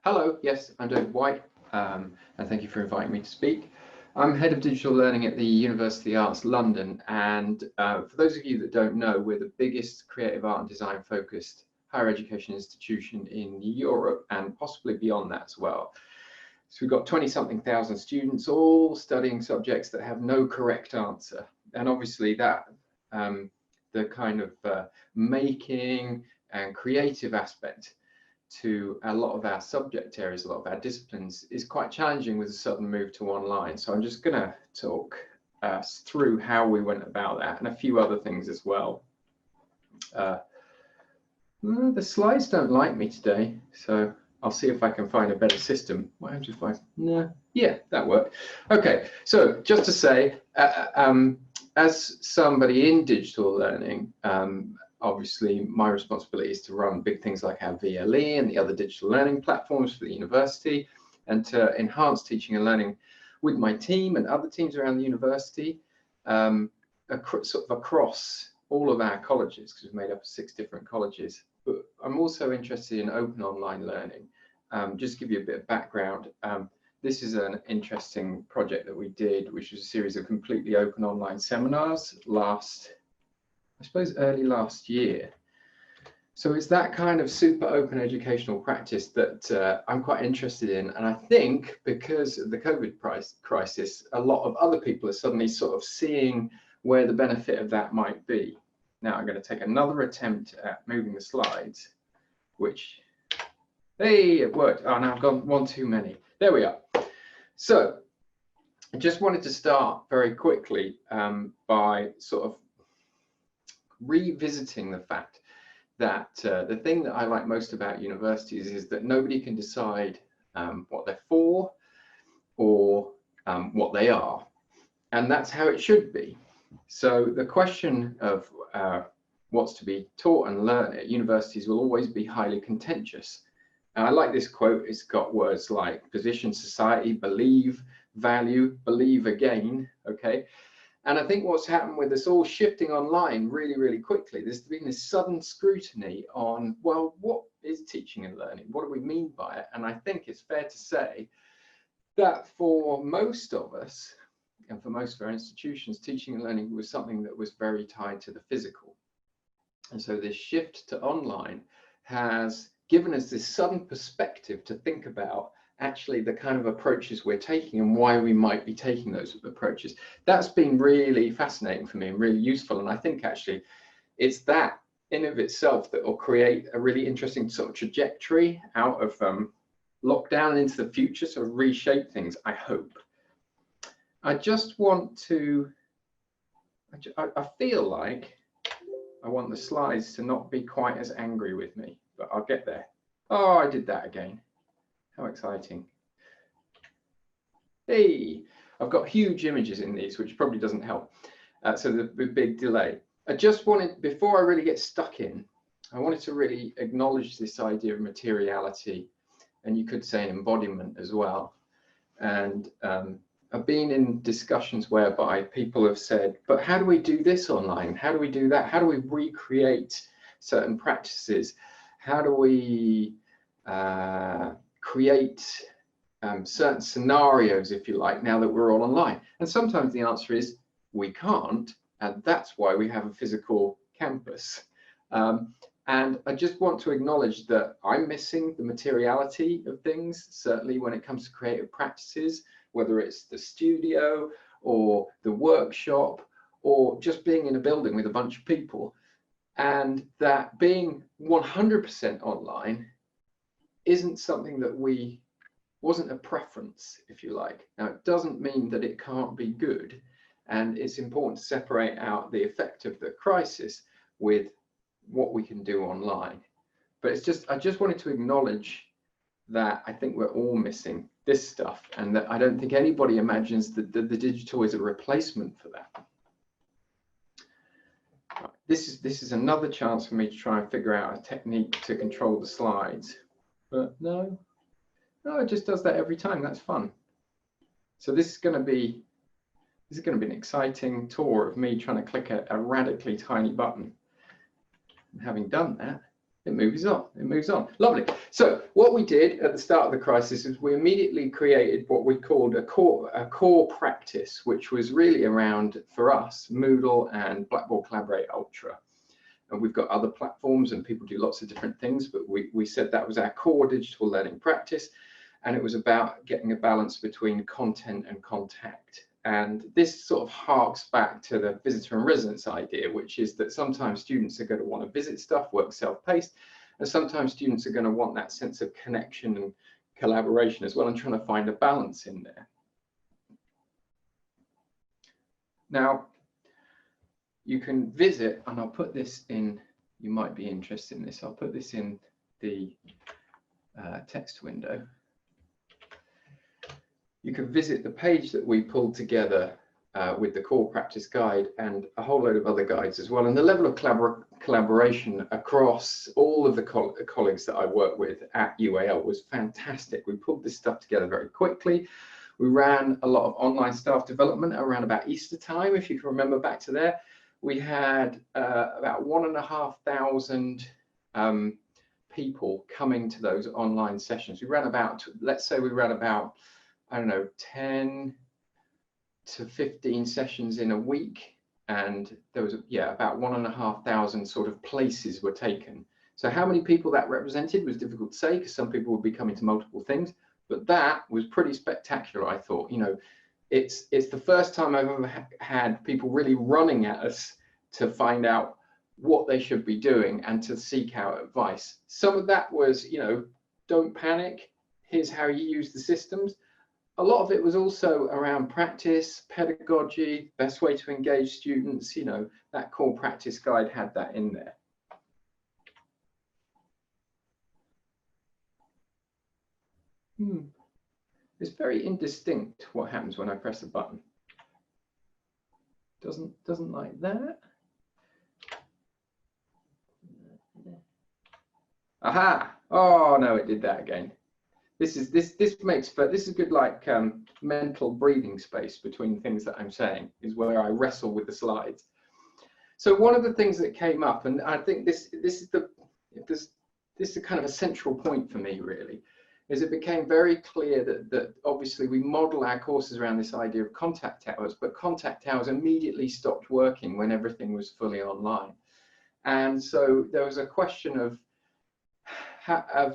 Hello, yes, I'm David White, and thank you for inviting me to speak. I'm Head of Digital Learning at the University of the Arts London, and for those of you that don't know, we're the biggest creative art and design focused higher education institution in Europe and possibly beyond that as well. So we've got 20-something thousand students all studying subjects that have no correct answer. And obviously that the kind of making and creative aspect to a lot of our subject areas, a lot of our disciplines, is quite challenging with the sudden move to online. So I'm just going to talk through how we went about that and a few other things as well. The slides don't like me today, so I'll see if I can find a better system. What happens if I, no, yeah, that worked. Okay, so just to say, as somebody in digital learning, obviously my responsibility is to run big things like our VLE and the other digital learning platforms for the university, and to enhance teaching and learning with my team and other teams around the university, sort of across all of our colleges, because we're made up of 6 different colleges. But I'm also interested in open online learning. Just to give you a bit of background, this is an interesting project that we did, which was a series of completely open online seminars early last year. So it's that kind of super open educational practice that I'm quite interested in. And I think because of the COVID crisis, a lot of other people are suddenly sort of seeing where the benefit of that might be. Now I'm going to take another attempt at moving the slides, which, hey, it worked. Oh, now I've gone one too many. There we are. So I just wanted to start very quickly by sort of revisiting the fact that the thing that I like most about universities is that nobody can decide what they're for or what they are. And that's how it should be. So the question of what's to be taught and learned at universities will always be highly contentious. And I like this quote. It's got words like position, society, believe, value, believe again, okay? And I think what's happened with us all shifting online really, really quickly, there's been this sudden scrutiny on, well, what is teaching and learning? What do we mean by it? And I think it's fair to say that for most of us, and for most of our institutions, teaching and learning was something that was very tied to the physical. And so this shift to online has given us this sudden perspective to think about actually the kind of approaches we're taking and why we might be taking those approaches. That's been really fascinating for me and really useful. And I think actually it's that in of itself that will create a really interesting sort of trajectory out of lockdown and into the future, sort of reshape things, I hope. I just want to, I feel like I want the slides to not be quite as angry with me, but I'll get there. Oh, I did that again. How exciting. Hey, I've got huge images in these, which probably doesn't help. So the big delay. I just wanted, before I really get stuck in, I wanted to really acknowledge this idea of materiality, and you could say embodiment as well. And I've been in discussions whereby people have said, but how do we do this online? How do we do that? How do we recreate certain practices? How do we create certain scenarios, if you like, now that we're all online? And sometimes the answer is we can't, and that's why we have a physical campus. And I just want to acknowledge that I'm missing the materiality of things, certainly when it comes to creative practices, whether it's the studio or the workshop or just being in a building with a bunch of people. And that being 100% online isn't something that wasn't a preference, if you like. Now, it doesn't mean that it can't be good. And it's important to separate out the effect of the crisis with what we can do online. But it's just, I just wanted to acknowledge that I think we're all missing this stuff, and that I don't think anybody imagines that the digital is a replacement for that. This is another chance for me to try and figure out a technique to control the slides. But no, it just does that every time. That's fun. So this is going to be an exciting tour of me trying to click a radically tiny button. And having done that, it moves on. It moves on. Lovely. So what we did at the start of the crisis is we immediately created what we called a core practice, which was really around, for us, Moodle and Blackboard Collaborate Ultra. And we've got other platforms and people do lots of different things, but we said that was our core digital learning practice. And it was about getting a balance between content and contact. And this sort of harks back to the visitor and residence idea, which is that sometimes students are going to want to visit stuff, work self-paced, and sometimes students are going to want that sense of connection and collaboration as well, and trying to find a balance in there. Now, you can visit, and I'll put this in, you might be interested in this, I'll put this in the text window. You can visit the page that we pulled together with the core practice guide and a whole load of other guides as well. And the level of collaboration across all of the colleagues that I work with at UAL was fantastic. We pulled this stuff together very quickly. We ran a lot of online staff development around about Easter time, if you can remember back to there. We had about 1,500 people coming to those online sessions. We ran about, let's say we ran about, I don't know, 10 to 15 sessions in a week, and there was, yeah, about 1,500 sort of places were taken. So how many people that represented was difficult to say, because some people would be coming to multiple things, but that was pretty spectacular, I thought. You know, it's the first time I've ever had people really running at us to find out what they should be doing and to seek out advice. Some of that was, you know, don't panic, here's how you use the systems. A lot of it was also around practice, pedagogy, best way to engage students. You know, that core practice guide had that in there. It's very indistinct what happens when I press a button. Doesn't like that. Aha! Oh no, it did that again. This is good, like mental breathing space between things that I'm saying, is where I wrestle with the slides. So one of the things that came up, and I think this is kind of a central point for me really, is it became very clear that obviously we model our courses around this idea of contact hours, but contact hours immediately stopped working when everything was fully online. And so there was a question of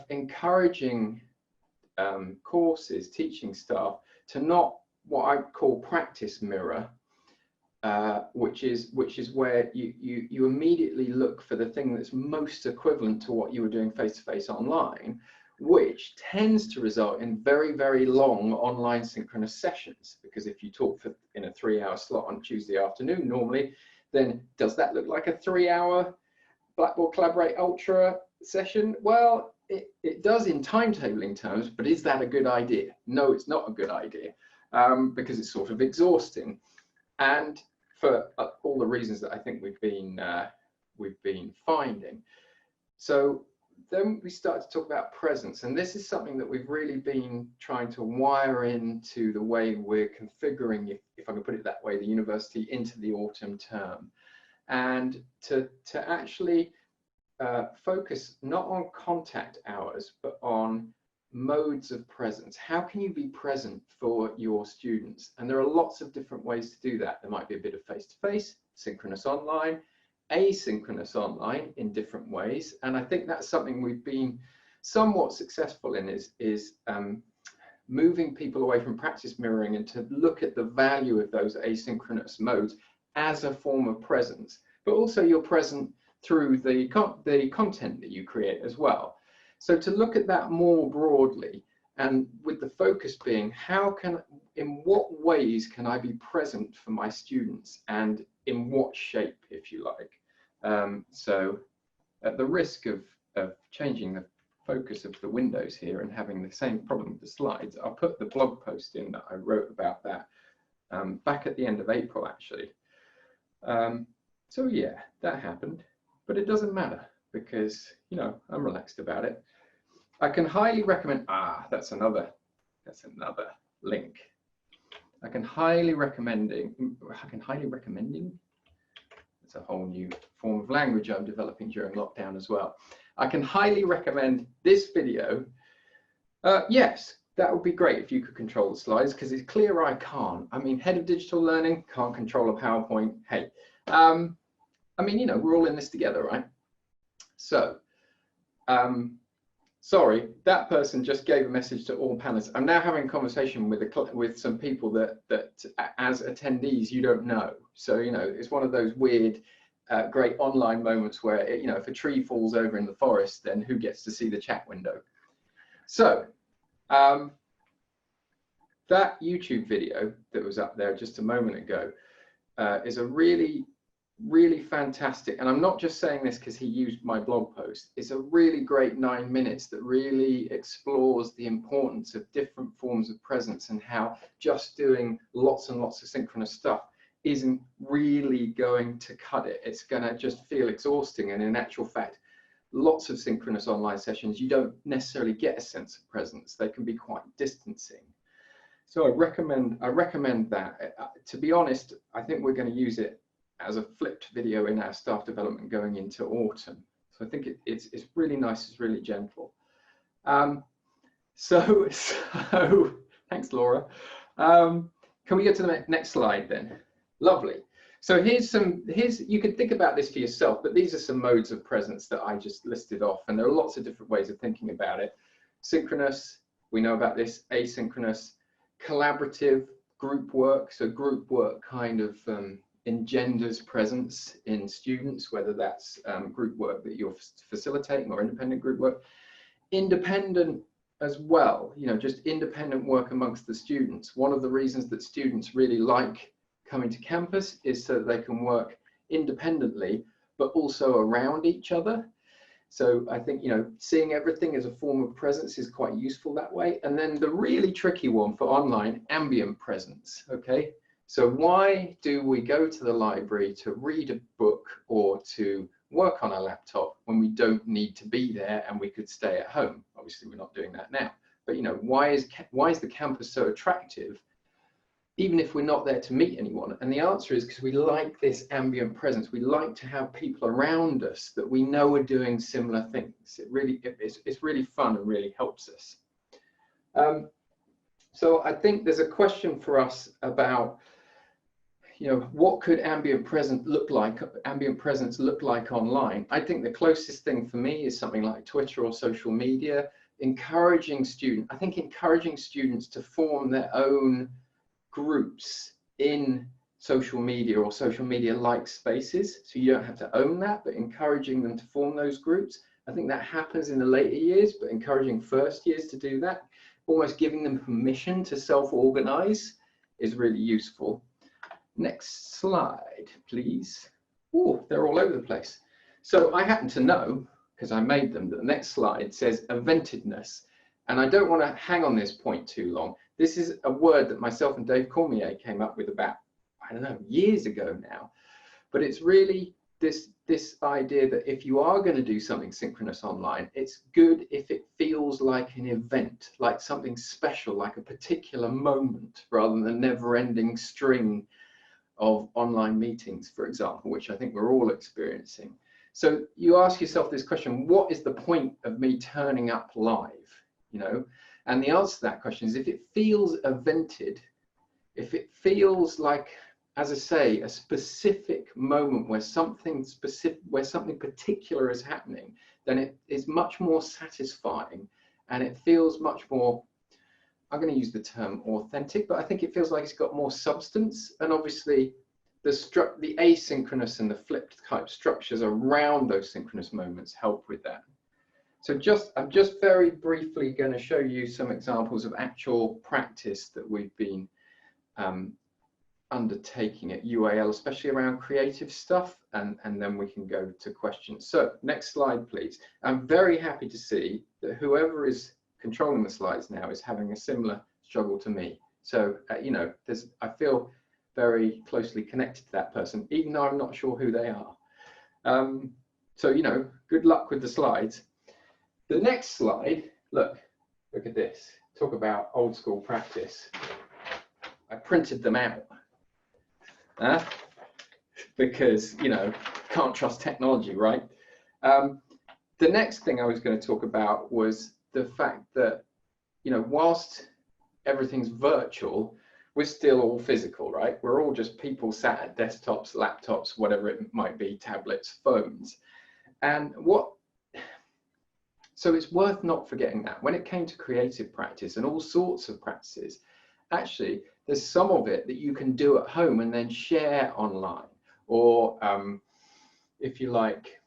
encouraging courses, teaching staff to not what I call practice mirror, which is where you immediately look for the thing that's most equivalent to what you were doing face-to-face online, which tends to result in very, very long online synchronous sessions. Because if you talk in a 3-hour slot on Tuesday afternoon normally, then does that look like a 3-hour Blackboard Collaborate Ultra session? Well, it does in timetabling terms, but is that a good idea? No, it's not a good idea, because it's sort of exhausting, and for all the reasons that I think we've been finding. So then we started to talk about presence, and this is something that we've really been trying to wire into the way we're configuring, if I can put it that way, the university into the autumn term, and to actually focus not on contact hours, but on modes of presence. How can you be present for your students? And there are lots of different ways to do that. There might be a bit of face-to-face, synchronous online, asynchronous online in different ways. And I think that's something we've been somewhat successful in, is moving people away from practice mirroring and to look at the value of those asynchronous modes as a form of presence, but also you're present through the content that you create as well. So to look at that more broadly, and with the focus being in what ways can I be present for my students, and in what shape, if you like. So at the risk of changing the focus of the windows here and having the same problem with the slides, I'll put the blog post in that I wrote about that back at the end of April actually. So yeah, that happened. But it doesn't matter, because, you know, I'm relaxed about it. I can highly recommend, that's another link. I can highly recommending, it's a whole new form of language I'm developing during lockdown as well. I can highly recommend this video. Yes, that would be great if you could control the slides, because it's clear I can't. I mean, head of digital learning, can't control a PowerPoint. Hey, I mean, you know, we're all in this together, right? So, sorry, that person just gave a message to all panelists. I'm now having a conversation with some people that as attendees you don't know. So, you know, it's one of those weird, great online moments where, you know, if a tree falls over in the forest, then who gets to see the chat window? So, that YouTube video that was up there just a moment ago is a really fantastic, and I'm not just saying this because he used my blog post, it's a really great 9 minutes that really explores the importance of different forms of presence and how just doing lots and lots of synchronous stuff isn't really going to cut it. It's going to just feel exhausting, and in actual fact, lots of synchronous online sessions, you don't necessarily get a sense of presence. They can be quite distancing. So I recommend that. To be honest, I think we're going to use it as a flipped video in our staff development going into autumn. So I think it's really nice, it's really gentle. So thanks, Laura. Can we get to the next slide then? Lovely. So you can think about this for yourself, but these are some modes of presence that I just listed off, and there are lots of different ways of thinking about it. Synchronous, we know about this. Asynchronous, collaborative, group work. So group work kind of engenders presence in students, whether that's group work that you're facilitating or independent group work. Independent as well, you know, just independent work amongst the students. One of the reasons that students really like coming to campus is so that they can work independently, but also around each other. So I think, you know, seeing everything as a form of presence is quite useful that way. And then the really tricky one for online, ambient presence, okay? So why do we go to the library to read a book or to work on a laptop when we don't need to be there and we could stay at home? Obviously, we're not doing that now. But, you know, why is the campus so attractive, even if we're not there to meet anyone? And the answer is because we like this ambient presence. We like to have people around us that we know are doing similar things. It's really fun and really helps us. So I think there's a question for us about, you know, what could ambient presence look like online? I think the closest thing for me is something like Twitter or social media, encouraging students to form their own groups in social media or social media like spaces. So you don't have to own that, but encouraging them to form those groups. I think that happens in the later years, but encouraging first years to do that, almost giving them permission to self-organize is really useful. Next slide, please. Oh, they're all over the place. So I happen to know, because I made them, that the next slide says eventedness. And I don't want to hang on this point too long. This is a word that myself and Dave Cormier came up with about, I don't know, years ago now. But it's really this idea that if you are going to do something synchronous online, it's good if it feels like an event, like something special, like a particular moment, rather than a never-ending string of online meetings, for example, which I think we're all experiencing. So you ask yourself this question: what is the point of me turning up live? You know, and the answer to that question is, if it feels evented, if it feels like, as I say, a specific moment where something particular is happening, then it is much more satisfying, and it feels much more, I'm going to use the term authentic, but I think it feels like it's got more substance. And obviously the asynchronous and the flipped type structures around those synchronous moments help with that. So I'm just very briefly going to show you some examples of actual practice that we've been undertaking at UAL, especially around creative stuff, and then we can go to questions. So next slide, please. I'm very happy to see that whoever is controlling the slides now is having a similar struggle to me. So, you know, I feel very closely connected to that person, even though I'm not sure who they are. So, you know, good luck with the slides. The next slide, look at this. Talk about old school practice. I printed them out because, you know, can't trust technology, right? The next thing I was going to talk about was the fact that, you know, whilst everything's virtual, we're still all physical, right? We're all just people sat at desktops, laptops, whatever it might be, tablets, phones. And so it's worth not forgetting that when it came to creative practice and all sorts of practices, actually, there's some of it that you can do at home and then share online, or if you like.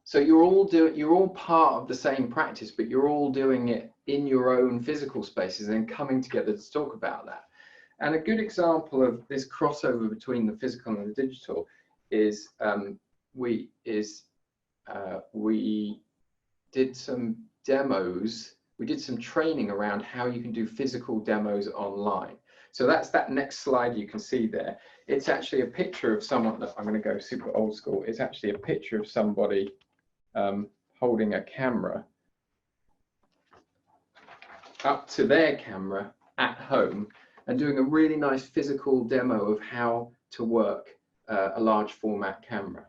So you're all part of the same practice, but you're all doing it in your own physical spaces and coming together to talk about that. And a good example of this crossover between the physical and the digital is we did some demos. We did some training around how you can do physical demos online. So that's that next slide you can see there. It's actually a picture of someone that I'm going to go super old school. It's actually a picture of somebody holding a camera up to their camera at home and doing a really nice physical demo of how to work a large format camera.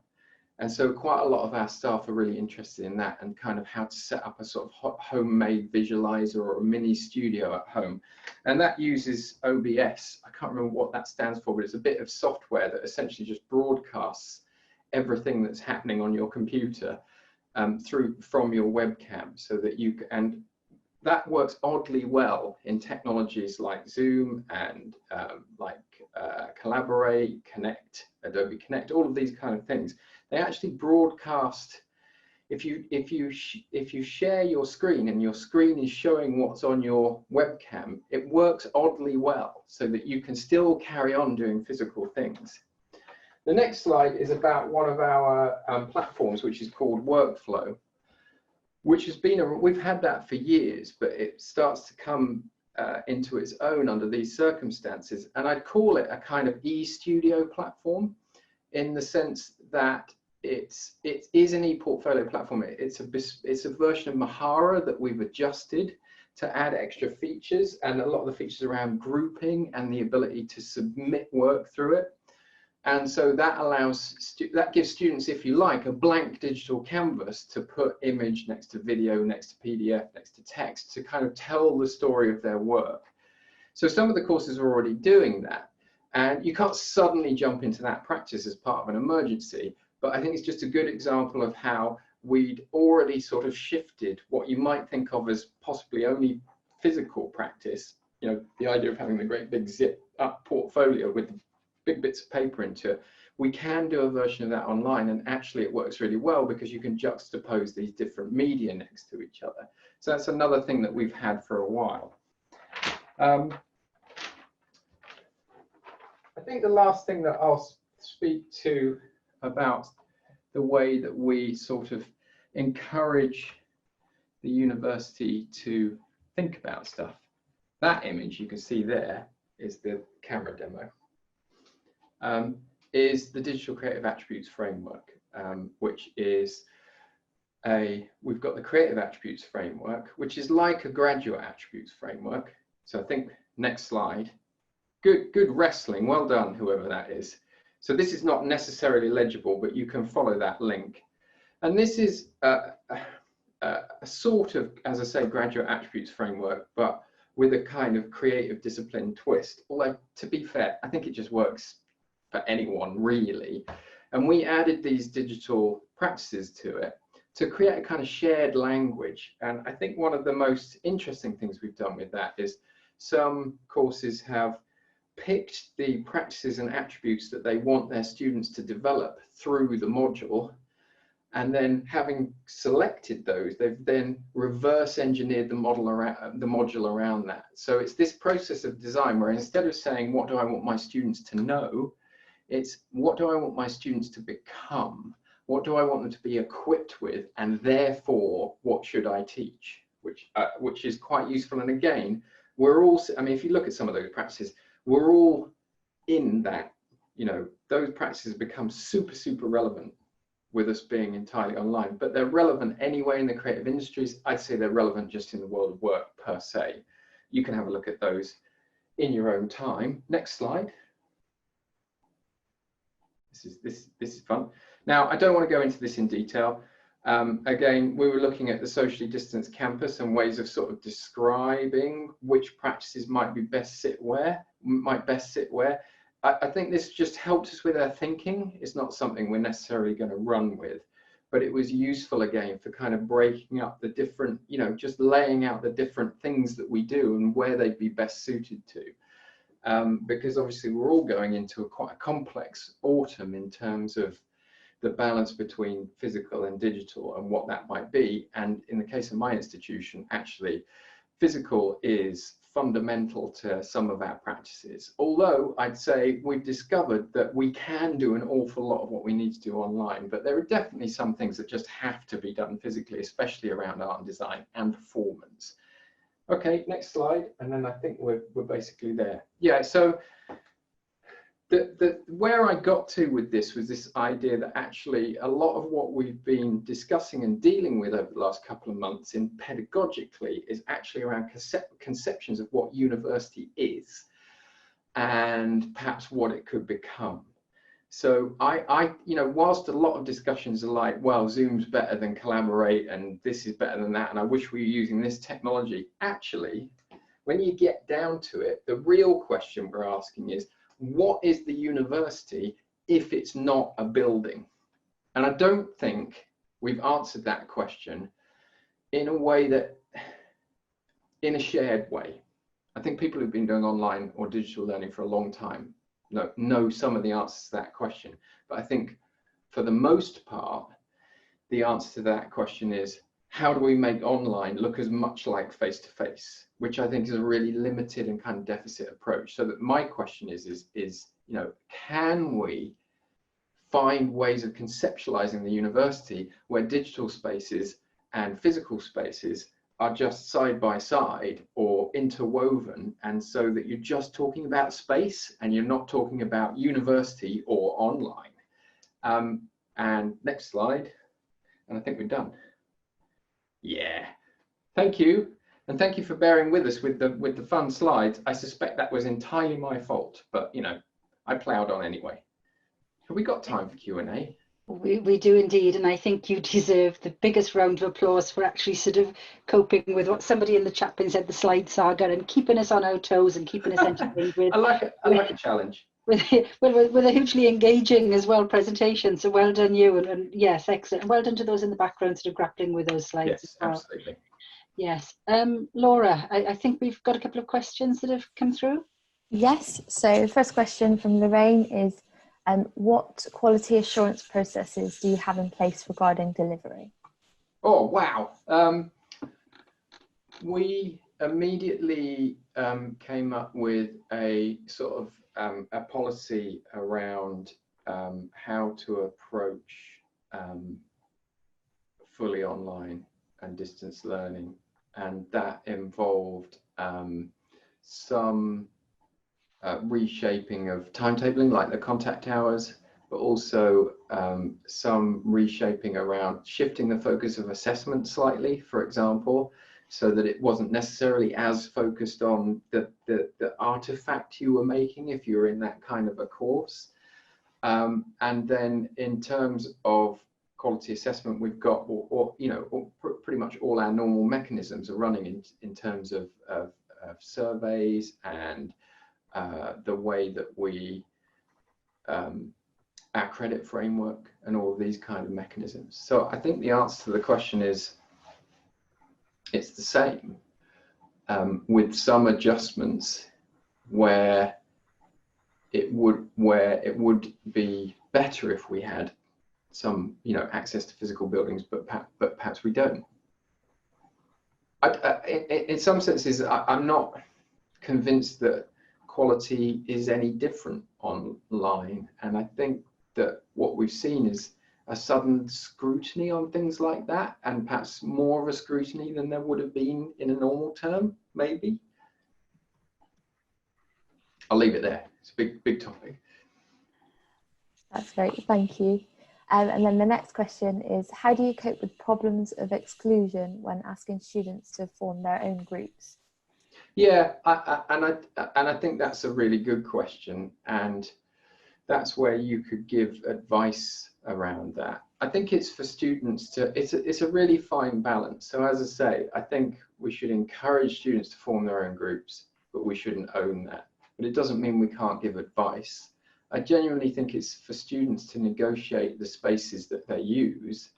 And so quite a lot of our staff are really interested in that and kind of how to set up a sort of homemade visualizer or a mini studio at home. And that uses OBS. I can't remember what that stands for, but it's a bit of software that essentially just broadcasts everything that's happening on your computer from your webcam, so that you can, and that works oddly well in technologies like Zoom and Collaborate, Connect, Adobe Connect, all of these kind of things. They actually broadcast. If you share your screen and your screen is showing what's on your webcam, it works oddly well so that you can still carry on doing physical things. The next slide is about one of our platforms, which is called Workflow, which has been, we've had that for years, but it starts to come into its own under these circumstances. And I'd call it a kind of e-studio platform, in the sense that it is an e-portfolio platform. It's a version of Mahara that we've adjusted to add extra features, and a lot of the features around grouping and the ability to submit work through it. And so that that gives students, if you like, a blank digital canvas to put image next to video, next to PDF, next to text, to kind of tell the story of their work. So some of the courses are already doing that, and you can't suddenly jump into that practice as part of an emergency, but I think it's just a good example of how we'd already sort of shifted what you might think of as possibly only physical practice, you know, the idea of having the great big zip up portfolio with big bits of paper into it. We can do a version of that online, and actually it works really well because you can juxtapose these different media next to each other. So that's another thing that we've had for a while. I think the last thing that I'll speak to about the way that we sort of encourage the university to think about stuff. That image you can see there is the camera demo. Is the Digital Creative Attributes Framework, which is we've got the Creative Attributes Framework, which is like a Graduate Attributes Framework. So I think next slide. Good wrestling, well done, whoever that is. So this is not necessarily legible, but you can follow that link. And this is a sort of, as I say, Graduate Attributes Framework, but with a kind of creative discipline twist. Although, to be fair, I think it just works for anyone really. And we added these digital practices to it to create a kind of shared language. And I think one of the most interesting things we've done with that is some courses have picked the practices and attributes that they want their students to develop through the module. And then having selected those, they've then reverse engineered the module around that. So it's this process of design where instead of saying, what do I want my students to know? It's what do I want my students to become? What do I want them to be equipped with? And therefore, what should I teach? Which is quite useful. And again, we're also, I mean, if you look at some of those practices, we're all in that, you know, those practices become super, super relevant with us being entirely online, but they're relevant anyway in the creative industries. I'd say they're relevant just in the world of work per se. You can have a look at those in your own time. Next slide. This is fun. Now, I don't want to go into this in detail. Again, we were looking at the socially distanced campus and ways of sort of describing which practices might be best sit where, I think this just helped us with our thinking. It's not something we're necessarily going to run with, but it was useful again for kind of breaking up the different, you know, just laying out the different things that we do and where they'd be best suited to. Because obviously we're all going into quite a complex autumn in terms of the balance between physical and digital and what that might be. And in the case of my institution, actually, physical is fundamental to some of our practices. Although I'd say we've discovered that we can do an awful lot of what we need to do online, but there are definitely some things that just have to be done physically, especially around art and design and performance. Okay, next slide, and then I think we're basically there. Yeah, so where I got to with this was this idea that actually a lot of what we've been discussing and dealing with over the last couple of months in pedagogically is actually around conceptions of what university is and perhaps what it could become. So you know, whilst a lot of discussions are like, well, Zoom's better than Collaborate and this is better than that, and I wish we were using this technology, actually, when you get down to it, the real question we're asking is, what is the university if it's not a building? And I don't think we've answered that question in a way that, in a shared way. I think people who've been doing online or digital learning for a long time know some of the answers to that question. But I think for the most part, the answer to that question is, how do we make online look as much like face-to-face, which I think is a really limited and kind of deficit approach. So that my question is, you know, can we find ways of conceptualizing the university where digital spaces and physical spaces are just side by side or interwoven, and so that you're just talking about space and you're not talking about university or online. And next slide, and I think we're done. Yeah, thank you, and thank you for bearing with us with the fun slides. I suspect that was entirely my fault, but you know, I ploughed on anyway. Have we got time for Q&A? We do indeed, and I think you deserve the biggest round of applause for actually sort of coping with what somebody in the chat bin said, the slide saga, and keeping us on our toes and keeping us entertained with. I like a challenge. With a hugely engaging as well presentation. So well done you, and yes, excellent. And well done to those in the background sort of grappling with those slides. Yes, as well. absolutely. Yes, Laura, I think we've got a couple of questions that have come through. Yes. So the first question from Lorraine is, what quality assurance processes do you have in place regarding delivery? Oh, wow. We immediately came up with a sort of a policy around how to approach fully online and distance learning, and that involved some reshaping of timetabling, like the contact hours, but also some reshaping around shifting the focus of assessment slightly, for example, so that it wasn't necessarily as focused on the artifact you were making if you were in that kind of a course. And then in terms of quality assessment, we've got, pretty much all our normal mechanisms are running in terms of surveys and the way that we, our credit framework and all of these kind of mechanisms. So I think the answer to the question is, it's the same, with some adjustments where it would be better if we had some, access to physical buildings, but perhaps we don't. In some senses, I'm not convinced that quality is any different online, and I think that what we've seen is a sudden scrutiny on things like that, and perhaps more of a scrutiny than there would have been in a normal term, maybe. I'll leave it there. It's a big topic. That's great, thank you. And then the next question is, how do you cope with problems of exclusion when asking students to form their own groups? Yeah, and I think that's a really good question, and that's where you could give advice around that. I think it's for students to, it's a really fine balance. So as I say, I think we should encourage students to form their own groups, but we shouldn't own that. But it doesn't mean we can't give advice. I genuinely think it's for students to negotiate the spaces that they use.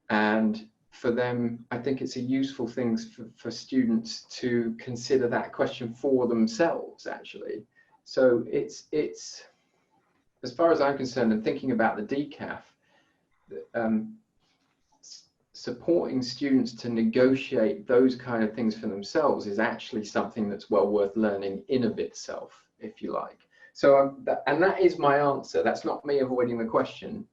And for them, I think it's a useful thing for students to consider that question for themselves, actually. So it's as far as I'm concerned, and thinking about the DCAF, supporting students to negotiate those kind of things for themselves is actually something that's well worth learning in of itself, if you like. So, and that is my answer. That's not me avoiding the question.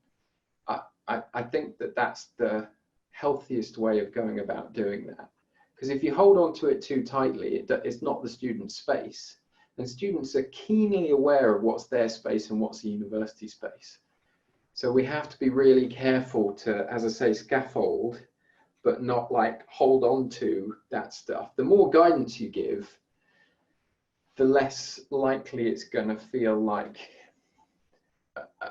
I think that that's the healthiest way of going about doing that. Because if you hold on to it too tightly, it's not the student's space. And students are keenly aware of what's their space and what's the university space. So we have to be really careful to, as I say, scaffold, but not like hold on to that stuff. The more guidance you give, the less likely it's going to feel like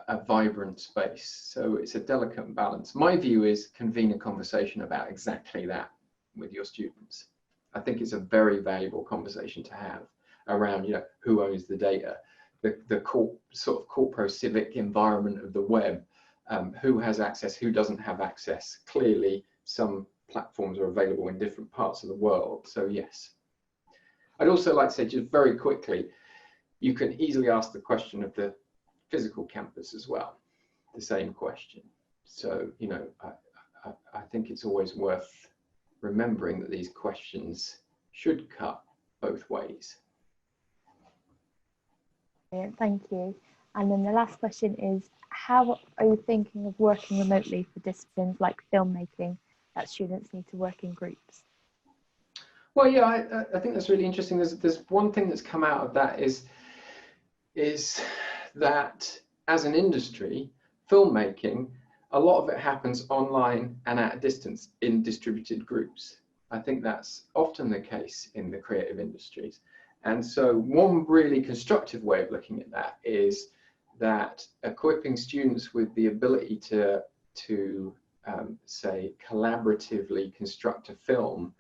a vibrant space. So it's a delicate balance. My view is convene a conversation about exactly that with your students. I think it's a very valuable conversation to have around, you know, who owns the data, the sort of corporo-civic environment of the web, who has access, who doesn't have access. Clearly, some platforms are available in different parts of the world. So yes. I'd also like to say just very quickly, you can easily ask the question of the physical campus as well, the same question. So, you know, I think it's always worth remembering that these questions should cut both ways. Thank you. And then the last question is, how are you thinking of working remotely for disciplines like filmmaking that students need to work in groups? Well, yeah, I think that's really interesting. There's one thing that's come out of that is that as an industry, filmmaking, a lot of it happens online and at a distance in distributed groups. I think that's often the case in the creative industries. And so one really constructive way of looking at that is that equipping students with the ability to say, collaboratively construct a film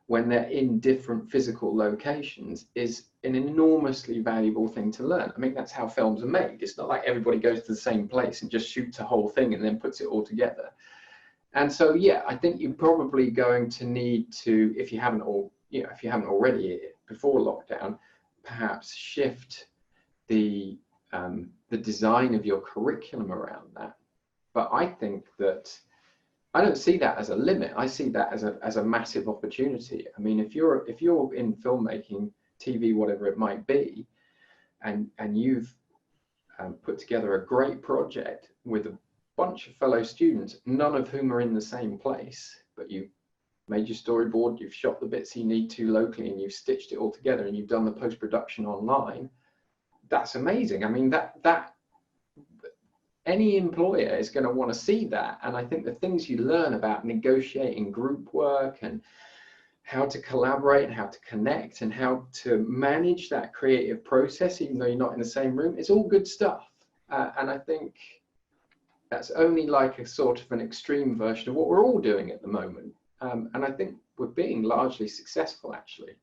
when they're in different physical locations is an enormously valuable thing to learn. I mean, that's how films are made. It's not like everybody goes to the same place and just shoots a whole thing and then puts it all together. And so, yeah, I think you're probably going to need to, if you haven't already before lockdown, perhaps shift the design of your curriculum around that. But I think that I don't see that as a limit. I see that as a massive opportunity. I mean, if you're in filmmaking, TV, whatever it might be, and you've put together a great project with a bunch of fellow students, none of whom are in the same place, but you made your storyboard, you've shot the bits you need to locally, and you've stitched it all together, and you've done the post-production online. That's amazing. I mean, that any employer is going to want to see that. And I think the things you learn about negotiating group work and how to collaborate and how to connect and how to manage that creative process, even though you're not in the same room, it's all good stuff. And I think that's only like a sort of an extreme version of what we're all doing at the moment. And I think we're being largely successful, actually.